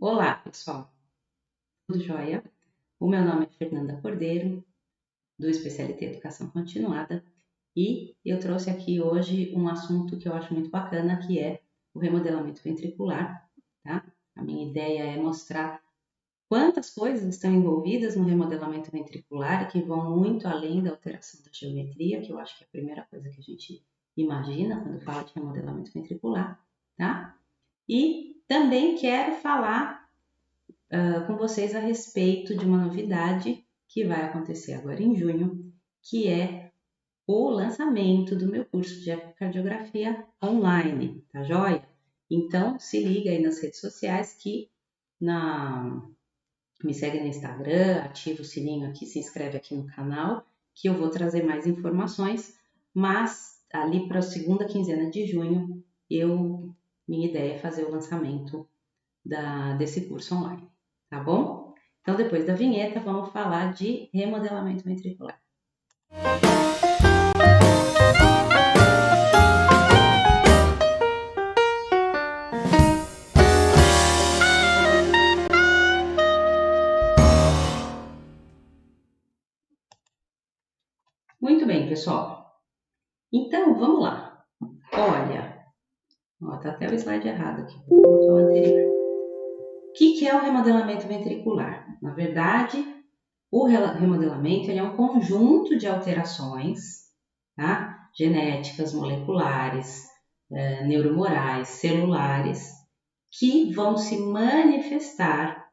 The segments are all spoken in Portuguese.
Olá, pessoal. Tudo jóia? O meu nome é Fernanda Cordeiro, do Especialité Educação Continuada, e eu trouxe aqui hoje um assunto que eu acho muito bacana, que é o remodelamento ventricular, tá? A minha ideia é mostrar quantas coisas estão envolvidas no remodelamento ventricular e que vão muito além da alteração da geometria, que eu acho que é a primeira coisa que a gente imagina quando fala de remodelamento ventricular, tá? E também quero falar com vocês a respeito de uma novidade que vai acontecer agora em junho, que é o lançamento do meu curso de ecocardiografia online, tá joia? Então, se liga aí nas redes sociais que na... me segue no Instagram, ativa o sininho aqui, se inscreve aqui no canal, que eu vou trazer mais informações, mas ali para a segunda quinzena de junho, minha ideia é fazer o lançamento desse curso online, tá bom? Então, depois da vinheta, vamos falar de remodelamento ventricular. Muito bem, pessoal. Então, vamos lá. Olha, tá até o slide errado aqui, o anterior. O que é o remodelamento ventricular? Na verdade, o remodelamento é um conjunto de alterações, tá? Genéticas, moleculares, neuromorais, celulares, que vão se manifestar,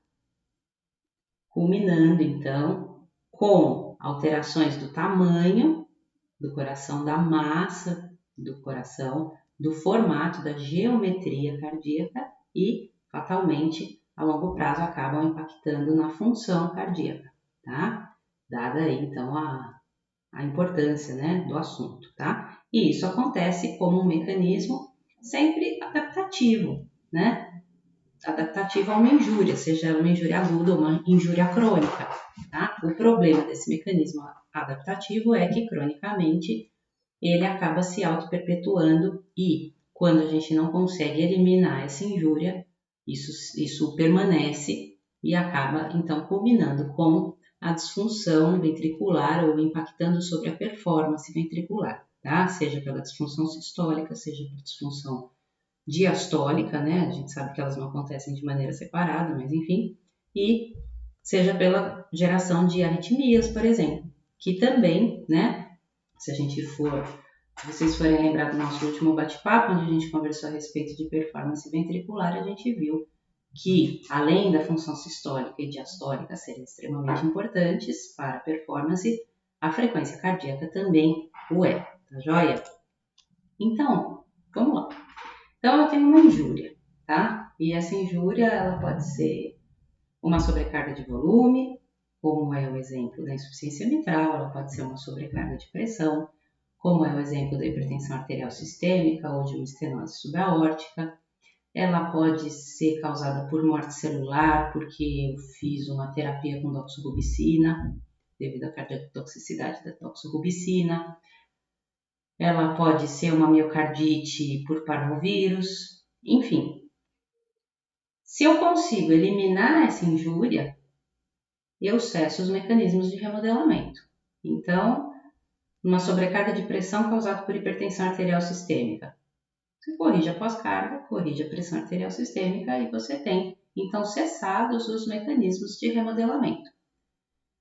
culminando então com alterações do tamanho do coração, da massa do coração, do formato, da geometria cardíaca e, fatalmente, a longo prazo acabam impactando na função cardíaca, tá? Dada aí, então, a importância, né, do assunto, tá? E isso acontece como um mecanismo sempre adaptativo, né? Adaptativo a uma injúria, seja uma injúria aguda ou uma injúria crônica, tá? O problema desse mecanismo adaptativo é que, cronicamente, ele acaba se auto-perpetuando e, quando a gente não consegue eliminar essa injúria, isso permanece e acaba, então, culminando com a disfunção ventricular ou impactando sobre a performance ventricular, tá? Seja pela disfunção sistólica, seja por disfunção diastólica, né? A gente sabe que elas não acontecem de maneira separada, mas enfim, e seja pela geração de arritmias, por exemplo, que também, né? Se a gente for, se vocês forem lembrar do nosso último bate-papo, onde a gente conversou a respeito de performance ventricular, a gente viu que, além da função sistólica e diastólica serem extremamente importantes para a performance, a frequência cardíaca também o é, tá joia? Então, vamos lá. Então, eu tenho uma injúria, tá? E essa injúria, ela pode ser uma sobrecarga de volume, como é o exemplo da insuficiência mitral, ela pode ser uma sobrecarga de pressão, como é o exemplo da hipertensão arterial sistêmica ou de uma estenose subaórtica. Ela pode ser causada por morte celular, porque eu fiz uma terapia com doxorubicina, devido à cardiotoxicidade da doxorubicina. Ela pode ser uma miocardite por parvovírus, enfim. Se eu consigo eliminar essa injúria, eu cesso os mecanismos de remodelamento. Então, uma sobrecarga de pressão causada por hipertensão arterial sistêmica. Você corrige a pós-carga, corrige a pressão arterial sistêmica e você tem, então, cessados os mecanismos de remodelamento.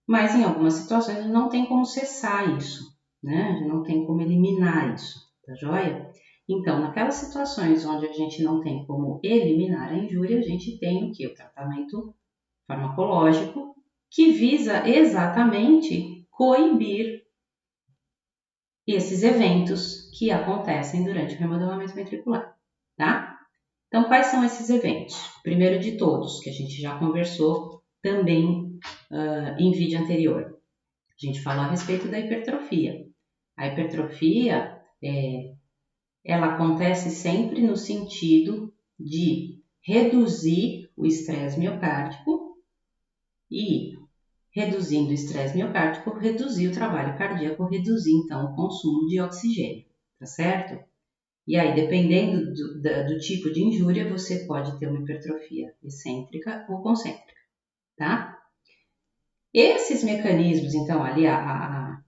Mas, em algumas situações, não tem como cessar isso, né? Não tem como eliminar isso, tá joia? Então, naquelas situações onde a gente não tem como eliminar a injúria, a gente tem o que? O tratamento farmacológico, que visa exatamente coibir esses eventos que acontecem durante o remodelamento ventricular, tá? Então, quais são esses eventos? O primeiro de todos, que a gente já conversou também em vídeo anterior. A gente falou a respeito da hipertrofia. A hipertrofia, ela acontece sempre no sentido de reduzir o estresse miocárdico e, reduzindo o estresse miocárdico, reduzir o trabalho cardíaco, reduzir então o consumo de oxigênio, tá certo? E aí, dependendo do tipo de injúria, você pode ter uma hipertrofia excêntrica ou concêntrica, tá? Esses mecanismos, então, ali a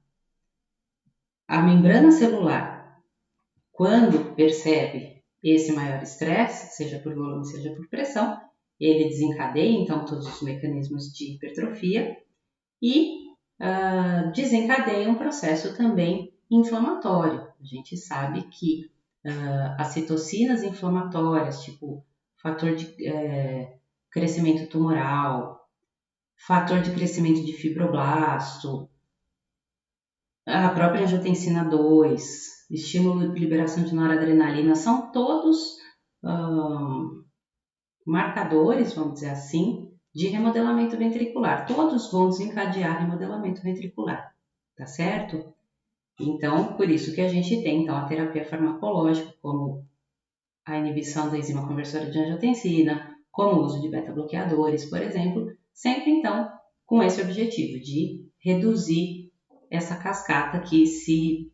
membrana celular, quando percebe esse maior estresse, seja por volume, seja por pressão, ele desencadeia, então, todos os mecanismos de hipertrofia e desencadeia um processo também inflamatório. A gente sabe que as citocinas inflamatórias, tipo fator de crescimento tumoral, fator de crescimento de fibroblasto, a própria angiotensina 2, estímulo de liberação de noradrenalina, são todos marcadores, vamos dizer assim, de remodelamento ventricular. Todos vão desencadear remodelamento ventricular, tá certo? Então, por isso que a gente tem então, a terapia farmacológica, como a inibição da enzima conversora de angiotensina, como o uso de beta-bloqueadores, por exemplo, sempre então com esse objetivo de reduzir essa cascata que se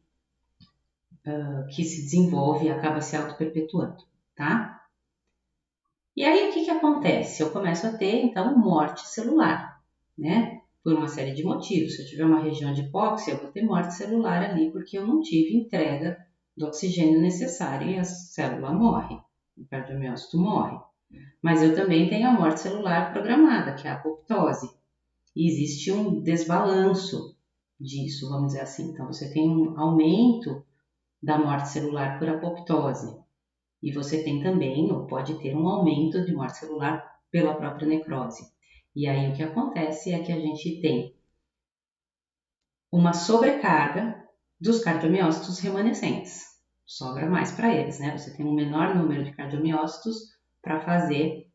desenvolve e acaba se auto-perpetuando, tá? E aí o que acontece? Eu começo a ter então morte celular, né? Por uma série de motivos. Se eu tiver uma região de hipóxia, eu vou ter morte celular ali porque eu não tive entrega do oxigênio necessário e a célula morre, o cardiomiócito morre. Mas eu também tenho a morte celular programada, que é a apoptose. E existe um desbalanço disso, vamos dizer assim. Então você tem um aumento da morte celular por apoptose. E você tem também, ou pode ter, um aumento de morte celular pela própria necrose. E aí o que acontece é que a gente tem uma sobrecarga dos cardiomiócitos remanescentes. Sobra mais para eles, né? Você tem um menor número de cardiomiócitos para fazer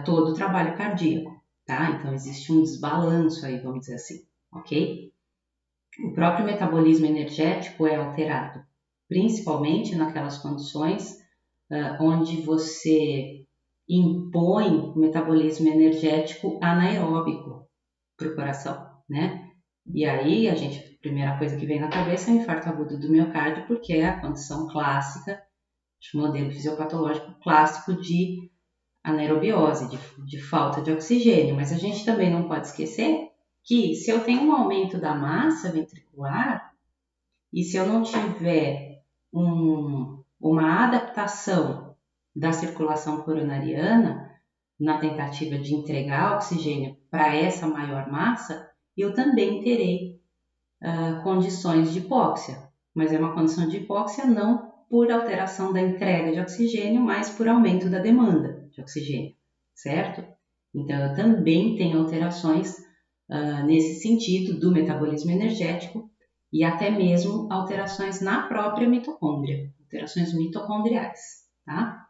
todo o trabalho cardíaco, tá? Então existe um desbalanço aí, vamos dizer assim, ok? O próprio metabolismo energético é alterado, principalmente naquelas condições onde você impõe o metabolismo energético anaeróbico para o coração, né? E aí, a primeira coisa que vem na cabeça é o infarto agudo do miocárdio, porque é a condição clássica, de modelo fisiopatológico clássico de anaerobiose, de falta de oxigênio. Mas a gente também não pode esquecer que se eu tenho um aumento da massa ventricular e se eu não tiver uma adaptação da circulação coronariana na tentativa de entregar oxigênio para essa maior massa, eu também terei condições de hipóxia. Mas é uma condição de hipóxia não por alteração da entrega de oxigênio, mas por aumento da demanda de oxigênio, certo? Então, eu também tenho alterações nesse sentido do metabolismo energético e até mesmo alterações na própria mitocôndria, alterações mitocondriais, tá?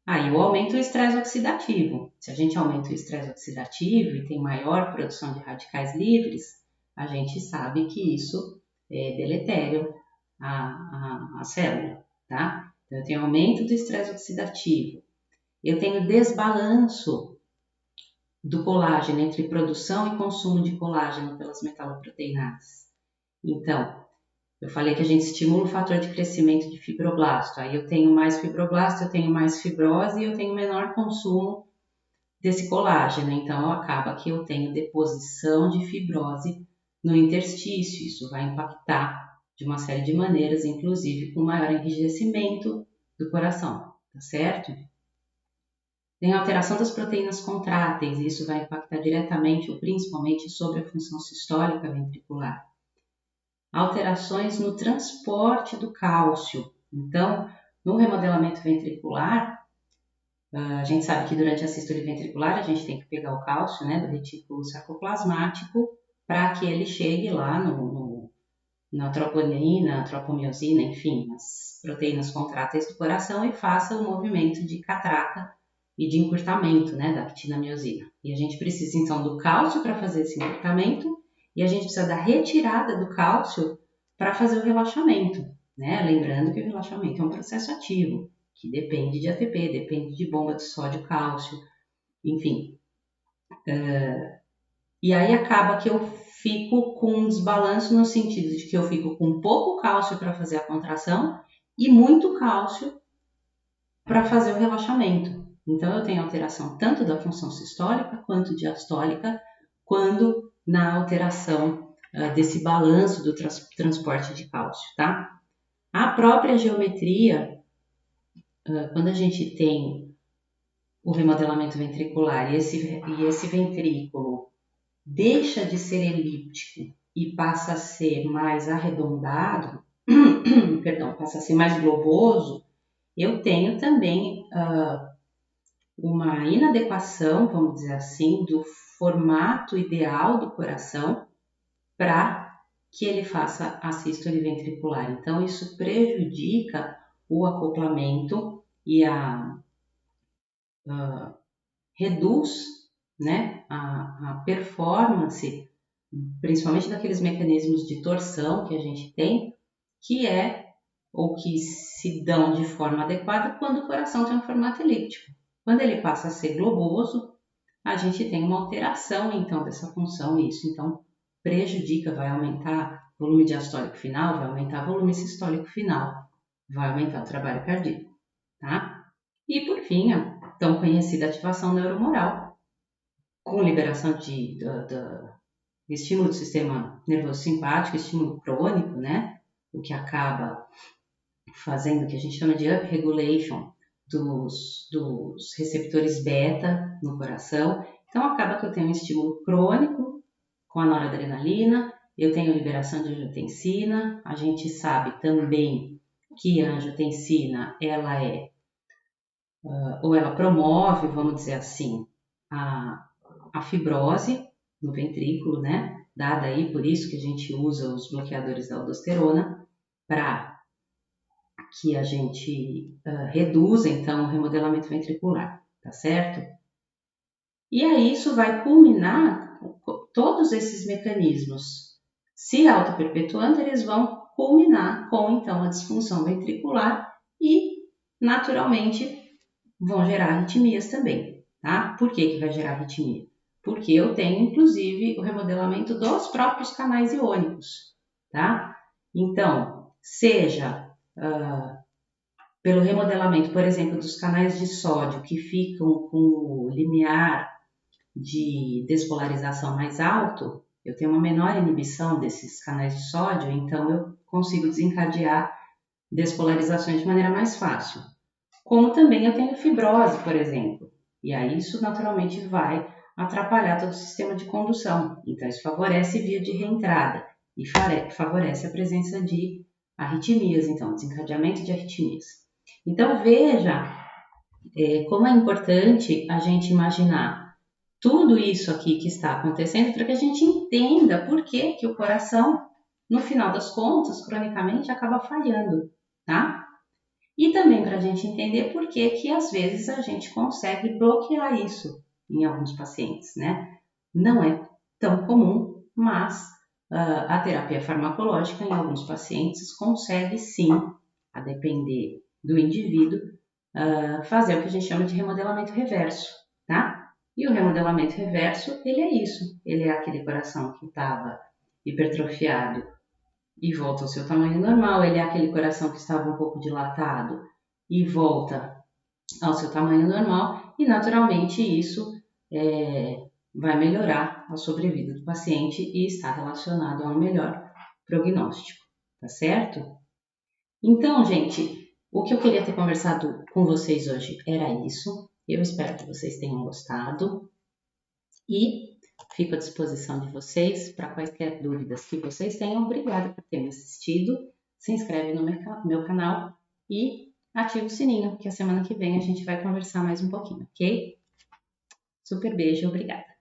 Aí o aumento do estresse oxidativo. Se a gente aumenta o estresse oxidativo e tem maior produção de radicais livres, a gente sabe que isso é deletério à célula, tá? Então, eu tenho aumento do estresse oxidativo. Eu tenho desbalanço do colágeno entre produção e consumo de colágeno pelas metaloproteinases. Então, eu falei que a gente estimula o fator de crescimento de fibroblasto. Aí eu tenho mais fibroblasto, eu tenho mais fibrose e eu tenho menor consumo desse colágeno. Então, acaba que eu tenho deposição de fibrose no interstício. Isso vai impactar de uma série de maneiras, inclusive com maior enrijecimento do coração, tá certo? Tem a alteração das proteínas contráteis, e isso vai impactar diretamente ou principalmente sobre a função sistólica ventricular. Alterações no transporte do cálcio. Então, no remodelamento ventricular, a gente sabe que durante a sístole ventricular a gente tem que pegar o cálcio, né, do retículo sarcoplasmático para que ele chegue lá na troponina, tropomiosina, enfim, nas proteínas contráteis do coração e faça o movimento de catraca e de encurtamento, né, da actinamiosina. E a gente precisa então do cálcio para fazer esse encurtamento e a gente precisa da retirada do cálcio para fazer o relaxamento, né? Lembrando que o relaxamento é um processo ativo, que depende de ATP, depende de bomba de sódio, cálcio, enfim. E aí acaba que eu fico com um desbalanço no sentido de que eu fico com pouco cálcio para fazer a contração e muito cálcio para fazer o relaxamento. Então, eu tenho alteração tanto da função sistólica quanto diastólica quando na alteração desse balanço do transporte de cálcio, tá? A própria geometria, quando a gente tem o remodelamento ventricular e esse ventrículo deixa de ser elíptico e passa a ser mais arredondado, perdão, passa a ser mais globoso, eu tenho também uma inadequação, vamos dizer assim, do formato ideal do coração para que ele faça a sístole ventricular. Então, isso prejudica o acoplamento e reduz, né, a performance, principalmente daqueles mecanismos de torção que a gente tem, que é ou que se dão de forma adequada quando o coração tem um formato elíptico. Quando ele passa a ser globoso, a gente tem uma alteração então dessa função e isso então prejudica, vai aumentar o volume diastólico final, vai aumentar o volume sistólico final, vai aumentar o trabalho cardíaco, tá? E por fim, a tão conhecida ativação neuromoral, com liberação de estímulo do sistema nervoso simpático, estímulo crônico, né? O que acaba fazendo o que a gente chama de upregulation dos receptores beta no coração. Então, acaba que eu tenho um estímulo crônico com a noradrenalina, eu tenho liberação de angiotensina, a gente sabe também que a angiotensina, ela ou ela promove, vamos dizer assim, a fibrose no ventrículo, né? Dada aí, por isso que a gente usa os bloqueadores da aldosterona para que a gente reduza, então, o remodelamento ventricular, tá certo? E aí isso vai culminar, todos esses mecanismos se autoperpetuando, eles vão culminar com, então, a disfunção ventricular e, naturalmente, vão gerar arritmias também, tá? Por que vai gerar arritmia? Porque eu tenho, inclusive, o remodelamento dos próprios canais iônicos, tá? Então, seja pelo remodelamento, por exemplo, dos canais de sódio que ficam com o limiar de despolarização mais alto, eu tenho uma menor inibição desses canais de sódio, então eu consigo desencadear despolarizações de maneira mais fácil. Como também eu tenho fibrose, por exemplo, e aí isso naturalmente vai atrapalhar todo o sistema de condução. Então isso favorece via de reentrada e favorece a presença de arritmias, então desencadeamento de arritmias. Então veja como é importante a gente imaginar tudo isso aqui que está acontecendo para que a gente entenda por que o coração, no final das contas, cronicamente acaba falhando, tá? E também para a gente entender por que às vezes a gente consegue bloquear isso em alguns pacientes, né? Não é tão comum, mas a terapia farmacológica em alguns pacientes consegue sim, a depender do indivíduo, fazer o que a gente chama de remodelamento reverso, tá? E o remodelamento reverso, ele é isso. Ele é aquele coração que estava hipertrofiado e volta ao seu tamanho normal. Ele é aquele coração que estava um pouco dilatado e volta ao seu tamanho normal. E, naturalmente, isso vai melhorar a sobrevida do paciente e está relacionado a um melhor prognóstico, tá certo? Então, gente, o que eu queria ter conversado com vocês hoje era isso. Eu espero que vocês tenham gostado e fico à disposição de vocês para quaisquer dúvidas que vocês tenham. Obrigada por terem assistido. Se inscreve no meu canal e ativa o sininho, que a semana que vem a gente vai conversar mais um pouquinho, ok? Super beijo, obrigada.